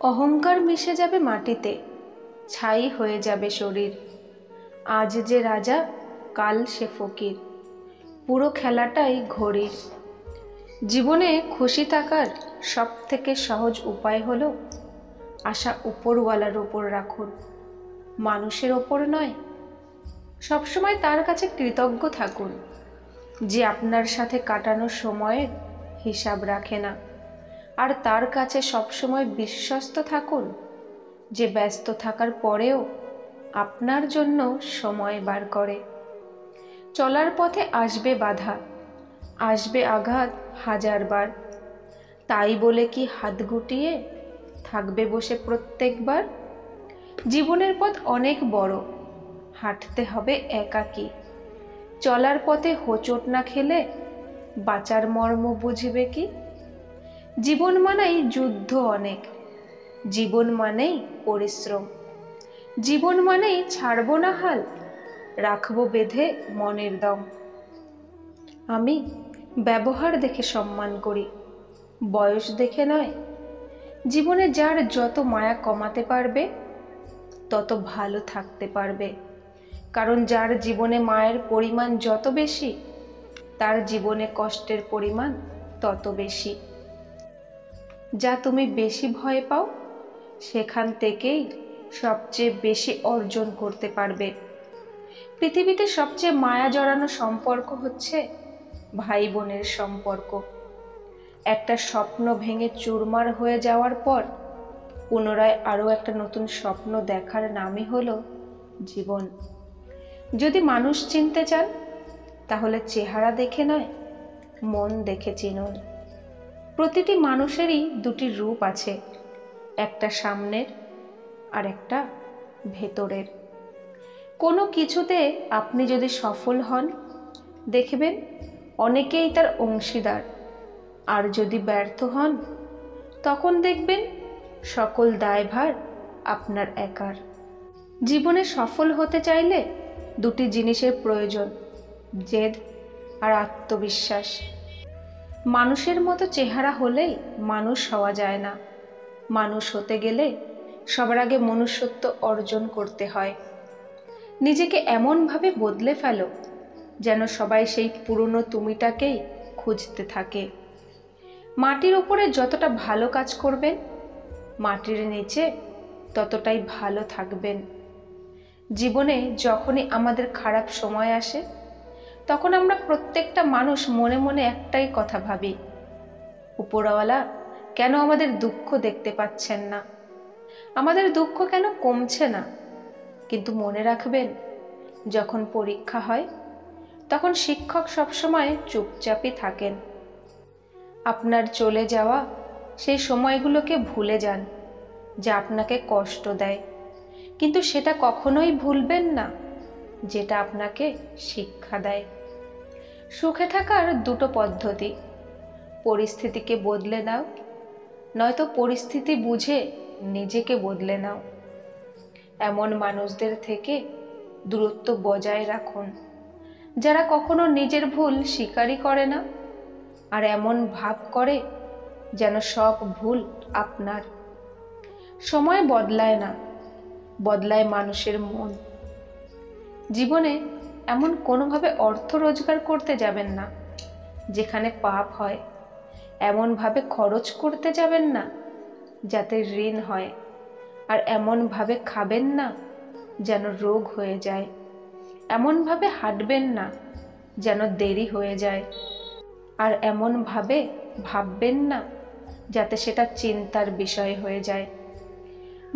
অহংকার মিশে যাবে মাটিতে, ছাই হয়ে যাবে শরীর। আজ যে রাজা, কাল সে ফকির, পুরো খেলাটাই ঘড়ির। জীবনে খুশি থাকার সব থেকে সহজ উপায় হলো আশা উপরওয়ালার ওপর রাখুন, মানুষের ওপর নয়। সবসময় তার কাছে কৃতজ্ঞ থাকুন যে আপনার সাথে কাটানো সময়ের হিসাব রাখে না, আর তার কাছে সবসময় বিশ্বস্ত থাকুন যে ব্যস্ত থাকার পরেও আপনার জন্য সময় বার করে। চলার পথে আসবে বাধা, আসবে আঘাত হাজারবার, তাই বলে কি হাত গুটিয়ে থাকবে বসে প্রত্যেকবার? জীবনের পথ অনেক বড়, হাঁটতে হবে একাকী। চলার পথে হোঁচট না খেলে বাঁচার মর্ম বুঝবে কি? জীবন মানেই যুদ্ধ অনেক, জীবন মানেই পরিশ্রম, জীবন মানেই ছাড়বো না হাল, রাখবো বেঁধে মনের দম। আমি ব্যবহার দেখে সম্মান করি, বয়স দেখে নয়। জীবনে যার যত মায়া কমাতে পারবে তত ভালো থাকতে পারবে, কারণ যার জীবনে মায়ের পরিমাণ যত বেশি তার জীবনে কষ্টের পরিমাণ তত বেশি। যা তুমি বেশি ভয় পাও সেখান থেকেই সবচেয়ে বেশি অর্জন করতে পারবে। পৃথিবীতে সবচেয়ে মায়া জড়ানো সম্পর্ক হচ্ছে ভাই বোনের সম্পর্ক। একটা স্বপ্ন ভেঙে চুরমার হয়ে যাওয়ার পর পুনরায় আরও একটা নতুন স্বপ্ন দেখার নামই হলো জীবন। যদি মানুষ চিনতে চান তাহলে চেহারা দেখে নয়, মন দেখে চিনুন। প্রতিটি মানুষেরই দুটি রূপ আছে, একটা সামনের আর একটা ভেতরের। কোনো কিছুতে আপনি যদি সফল হন দেখবেন অনেকেই তার অংশীদার, আর যদি ব্যর্থ হন তখন দেখবেন সকল দায়ভার আপনার একার। জীবনে সফল হতে চাইলে দুটি জিনিসের প্রয়োজন, জেদ আর আত্মবিশ্বাস। মানুষের মতো চেহারা হলেই মানুষ হওয়া যায় না, মানুষ হতে গেলে সবার আগে মনুষ্যত্ব অর্জন করতে হয়। নিজেকে এমনভাবে বদলে ফেলো যেন সবাই সেই পুরনো তুমিটাকেই খুঁজতে থাকে। মাটির উপরে যতটা ভালো কাজ করবেন মাটির নিচে ততটাই ভালো থাকবেন। জীবনে যখনই আমাদের খারাপ সময় আসে তখন আমরা প্রত্যেকটা মানুষ মনে মনে একটাই কথা ভাবি, উপরওয়ালা কেন আমাদের দুঃখ দেখতে পাচ্ছেন না, আমাদের দুঃখ কেন কমছে না। কিন্তু মনে রাখবেন, যখন পরীক্ষা হয় তখন শিক্ষক সবসময় চুপচাপই থাকেন। আপনার চলে যাওয়া সেই সময়গুলোকে ভুলে যান যা আপনাকে কষ্ট দেয়, কিন্তু সেটা কখনোই ভুলবেন না যেটা আপনাকে শিক্ষা দেয়। সুখে থাকার দুটো পদ্ধতি, পরিস্থিতিকে বদলে দাও, নয়তো পরিস্থিতি বুঝে নিজেকে বদলে নাও। এমন মানুষদের থেকে দূরত্ব বজায় রাখুন যারা কখনো নিজের ভুল স্বীকারই করে না, আর এমন ভাব করে যেন সব ভুল আপনার। সময় বদলায় না, বদলায় মানুষের মন। জীবনে এমন কোনোভাবে অর্থ রোজগার করতে যাবেন না যেখানে পাপ হয়, এমনভাবে খরচ করতে যাবেন না যাতে ঋণ হয়, আর এমনভাবে খাবেন না যেন রোগ হয়ে যায়, এমনভাবে হাঁটবেন না যেন দেরি হয়ে যায়, আর এমনভাবে ভাববেন না যাতে সেটা চিন্তার বিষয় হয়ে যায়।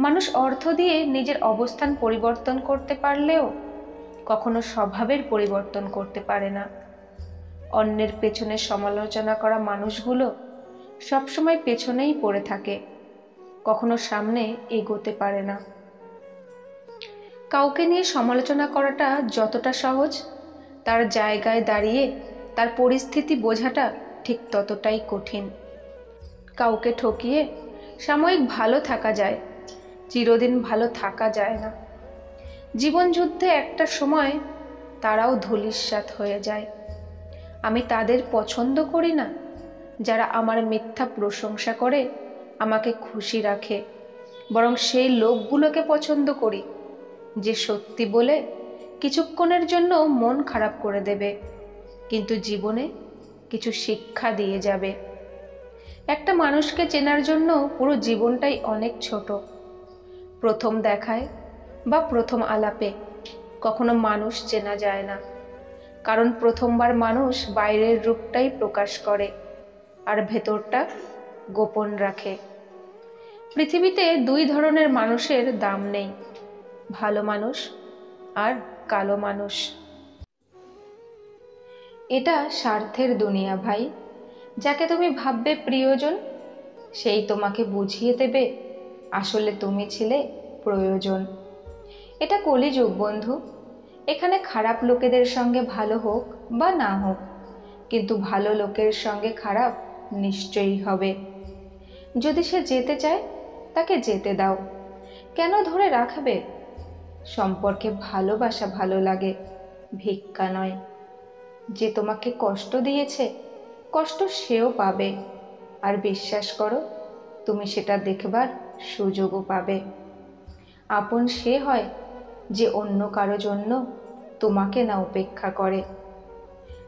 মানুষ অর্থ দিয়ে নিজের অবস্থান পরিবর্তন করতে পারলেও কখনো স্বভাবের পরিবর্তন করতে পারে না। অন্যের পেছনে সমালোচনা করা মানুষগুলো সবসময় পেছনেই পড়ে থাকে, কখনো সামনে এগোতে পারে না। কাউকে নিয়ে সমালোচনা করাটা যতটা সহজ, তার জায়গায় দাঁড়িয়ে তার পরিস্থিতি বোঝাটা ঠিক ততটাই কঠিন। কাউকে ঠকিয়ে সাময়িক ভালো থাকা যায়, চিরদিন ভালো থাকা যায় না। জীবন যুদ্ধে একটা সময় তারাও ধূলিসাৎ হয়ে যায়। আমি তাদের পছন্দ করি না যারা আমার মিথ্যা প্রশংসা করে আমাকে খুশি রাখে, বরং সেই লোকগুলোকে পছন্দ করি যে সত্যি বলে কিছুক্ষণের জন্য মন খারাপ করে দেবে, কিন্তু জীবনে কিছু শিক্ষা দিয়ে যাবে। একটা মানুষকে চেনার জন্য পুরো জীবনটাই অনেক ছোট। প্রথম দেখায় বা প্রথম আলাপে কখনো মানুষ চেনা যায় না, কারণ প্রথমবার মানুষ বাইরের রূপটাই প্রকাশ করে আর ভেতরটা গোপন রাখে। পৃথিবীতে দুই ধরনের মানুষের দাম নেই, ভালো মানুষ আর কালো মানুষ। এটা স্বার্থের দুনিয়া ভাই। যাকে তুমি ভাববে প্রিয়জন, সেই তোমাকে বুঝিয়ে দেবে আসলে তুমি ছিলে প্রয়োজন। এটা কলিযুগ বন্ধু। এখানে খারাপ লোকেদের সঙ্গে ভালো হোক বা না হোক, কিন্তু ভালো লোকের সঙ্গে খারাপ নিশ্চয়ই হবে। যদি সে যেতে চায় তাকে যেতে দাও, কেন ধরে রাখবে? সম্পর্কে ভালোবাসা ভালো লাগে, ভিক্ষা নয়। যে তোমাকে কষ্ট দিয়েছে, কষ্ট সেও পাবে, আর বিশ্বাস করো তুমি সেটা দেখবার সুযোগও পাবে। আপন সে হয় যে অন্য কারো জন্য তোমাকে না উপেক্ষা করে।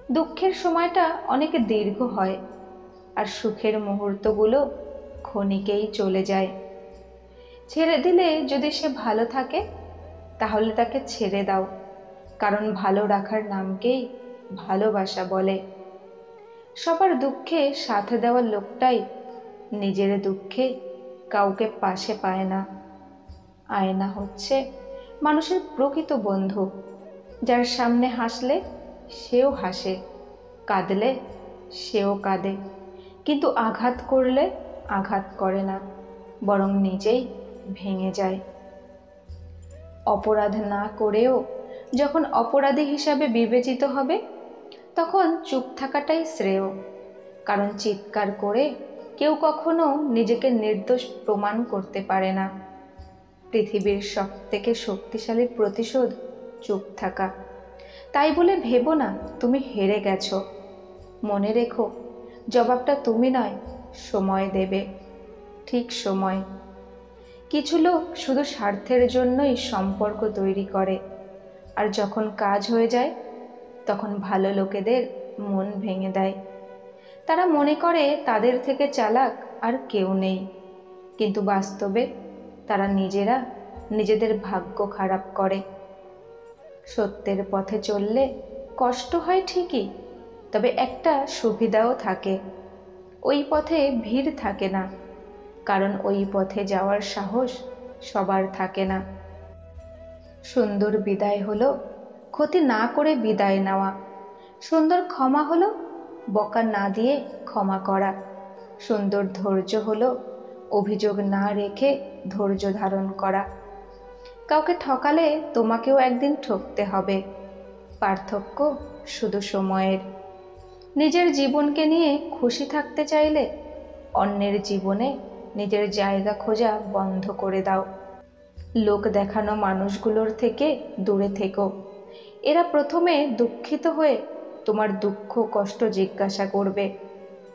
দুঃখের সময়টা অনেক দীর্ঘ হয়, আর সুখের মুহূর্তগুলো ক্ষণিকেই চলে যায়। ছেড়ে দিলে যদি সে ভালো থাকে, তাহলে তাকে ছেড়ে দাও, কারণ ভালো রাখার নামকেই ভালোবাসা বলে। সবার দুঃখে সাথে দেওয়ার লোকটাই নিজের দুঃখে কাউকে পাশে পায় না। আয়না হচ্ছে মানুষের প্রকৃত বন্ধু, যার সামনে হাসলে সেও হাসে, কাঁদলে সেও কাঁদে, কিন্তু আঘাত করলে আঘাত করে না, বরং নিজেই ভেঙে যায়। অপরাধ না করেও যখন অপরাধী হিসাবে বিবেচিত হবে, তখন চুপ থাকাটাই শ্রেয়, কারণ চিৎকার করে কেউ কখনো নিজেকে নির্দোষ প্রমাণ করতে পারে না। পৃথিবীর সবথেকে শক্তিশালী প্রতিশোধ চুপ থাকা। তাই বলে ভেবো না তুমি হেরে গেছো। মনে রেখো, জবাবটা তুমি নয়, সময় দেবে, ঠিক সময়। কিছু লোক শুধু স্বার্থের জন্যই সম্পর্ক তৈরি করে, আর যখন কাজ হয়ে যায় তখন ভালো লোকেদের মন ভেঙে দেয়। তারা মনে করে তাদের থেকে চালাক আর কেউ নেই, কিন্তু বাস্তবে তারা নিজেরা নিজেদের ভাগ্য খারাপ করে। সত্যের পথে চললে কষ্ট হয় ঠিকই, তবে একটা সুবিধাও থাকে, ওই পথে ভিড় থাকে না, কারণ ওই পথে যাওয়ার সাহস সবার থাকে না। সুন্দর বিদায় হলো ক্ষতি না করে বিদায় নেওয়া। সুন্দর ক্ষমা হলো বকা না দিয়ে ক্ষমা করা। সুন্দর ধৈর্য হলো অভিযোগ না রেখে ধৈর্য ধারণ করা। কাউকে ঠকালে তোমাকেও একদিন ঠকতে হবে, পার্থক্য শুধু সময়ের। নিজের জীবনকে নিয়ে খুশি থাকতে চাইলে অন্যের জীবনে নিজের জায়গা খোঁজা বন্ধ করে দাও। লোক দেখানো মানুষগুলোর থেকে দূরে থেকো। এরা প্রথমে দুঃখিত হয়ে তোমার দুঃখ কষ্ট জিজ্ঞাসা করবে,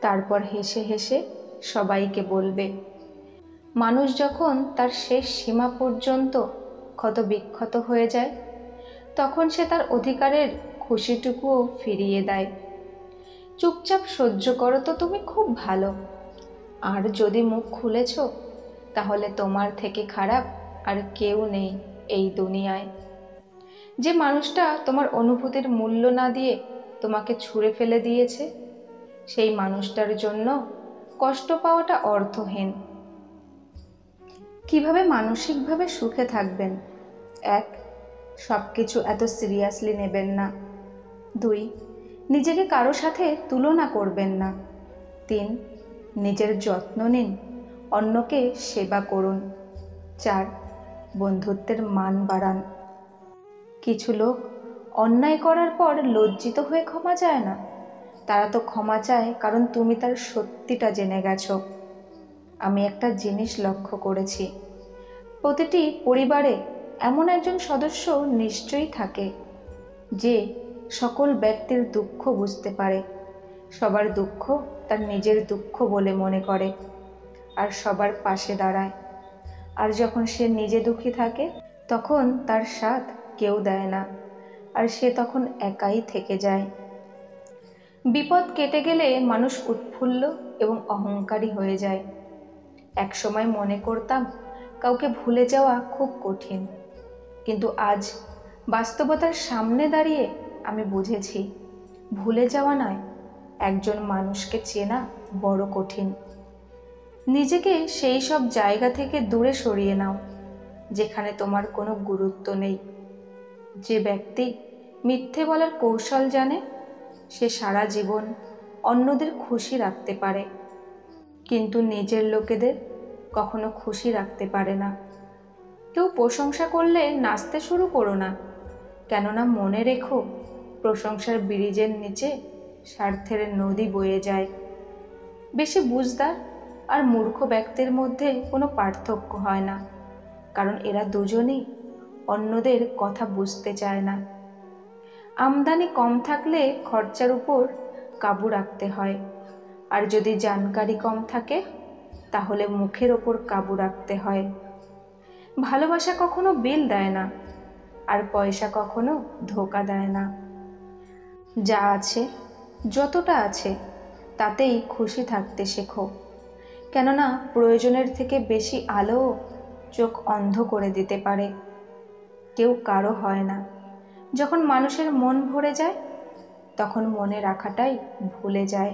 তারপর হেসে হেসে সবাইকে বলবে। মানুষ যখন তার শেষ সীমা পর্যন্ত ক্ষত বিক্ষত হয়ে যায়, তখন সে তার অধিকারের খুশিটুকুও ফিরিয়ে দেয়। চুপচাপ সহ্য করো তো তুমি খুব ভালো। আর যদি মুখ খুলেছ, তাহলে তোমার থেকে খারাপ আর কেউ নেই এই দুনিয়ায়। যে মানুষটা তোমার অনুভূতির মূল্য না দিয়ে তোমাকে ছুঁড়ে ফেলে দিয়েছে, সেই মানুষটার জন্য কষ্ট পাওয়াটা অর্থহীন। কিভাবে মানসিকভাবে সুখে থাকবেন? 1. সব কিছু এত সিরিয়াসলি নেবেন না। 2. নিজেকে কারো সাথে তুলনা করবেন না। 3. নিজের যত্ন নিন, অন্যকে সেবা করুন। 4. বন্ধুত্বের মান বাড়ান। কিছু লোক অন্যায় করার পর লজ্জিত হয়ে ক্ষমা চায় না। তারা তো ক্ষমা চায় কারণ তুমি তার সত্যিটা জেনে গেছো। আমি একটা জিনিস লক্ষ্য করেছি, প্রতিটি পরিবারে এমন একজন সদস্য নিশ্চয়ই থাকে যে সকল ব্যক্তির দুঃখ বুঝতে পারে, সবার দুঃখ তার নিজের দুঃখ বলে মনে করে, আর সবার পাশে দাঁড়ায়। আর যখন সে নিজে দুঃখী থাকে তখন তার সাথ কেউ দেয় না, আর সে তখন একাই থেকে যায়। বিপদ কেটে গেলে মানুষ উৎফুল্ল এবং অহংকারী হয়ে যায়। একসময় মনে করতাম কাউকে ভুলে যাওয়া খুব কঠিন, কিন্তু আজ বাস্তবতার সামনে দাঁড়িয়ে আমি বুঝেছি ভুলে যাওয়া নয়, একজন মানুষকে চেনা বড় কঠিন। নিজেকে সেই সব জায়গা থেকে দূরে সরিয়ে নাও যেখানে তোমার কোনো গুরুত্ব নেই। যে ব্যক্তি মিথ্যে বলার কৌশল জানে সে সারা জীবন অন্যদের খুশি রাখতে পারে, কিন্তু নিজের লোকেদের কখনো খুশি রাখতে পারে না। কেউ প্রশংসা করলে নাচতে শুরু করো না, কেননা মনে রেখো প্রশংসার ব্রিজের নিচে স্বার্থের নদী বয়ে যায়। বেশি বুঝদার আর মূর্খ ব্যক্তির মধ্যে কোনো পার্থক্য হয় না, কারণ এরা দুজনেই অন্যদের কথা বুঝতে চায় না। আমদানি কম থাকলে খরচার উপর কাবু রাখতে হয়, আর যদি জানকারি কম থাকে তাহলে মুখের ওপর কাবু রাখতে হয়। ভালোবাসা কখনো বিল দেয় না, আর পয়সা কখনো ধোঁকা দেয় না। যা আছে, যতটা আছে তাতেই খুশি থাকতে শেখো, কেননা প্রয়োজনের থেকে বেশি আলো চোখ অন্ধ করে দিতে পারে। কেউ কারো হয় না। যখন মানুষের মন ভরে যায় তখন মনে রাখাটাই ভুলে যায়।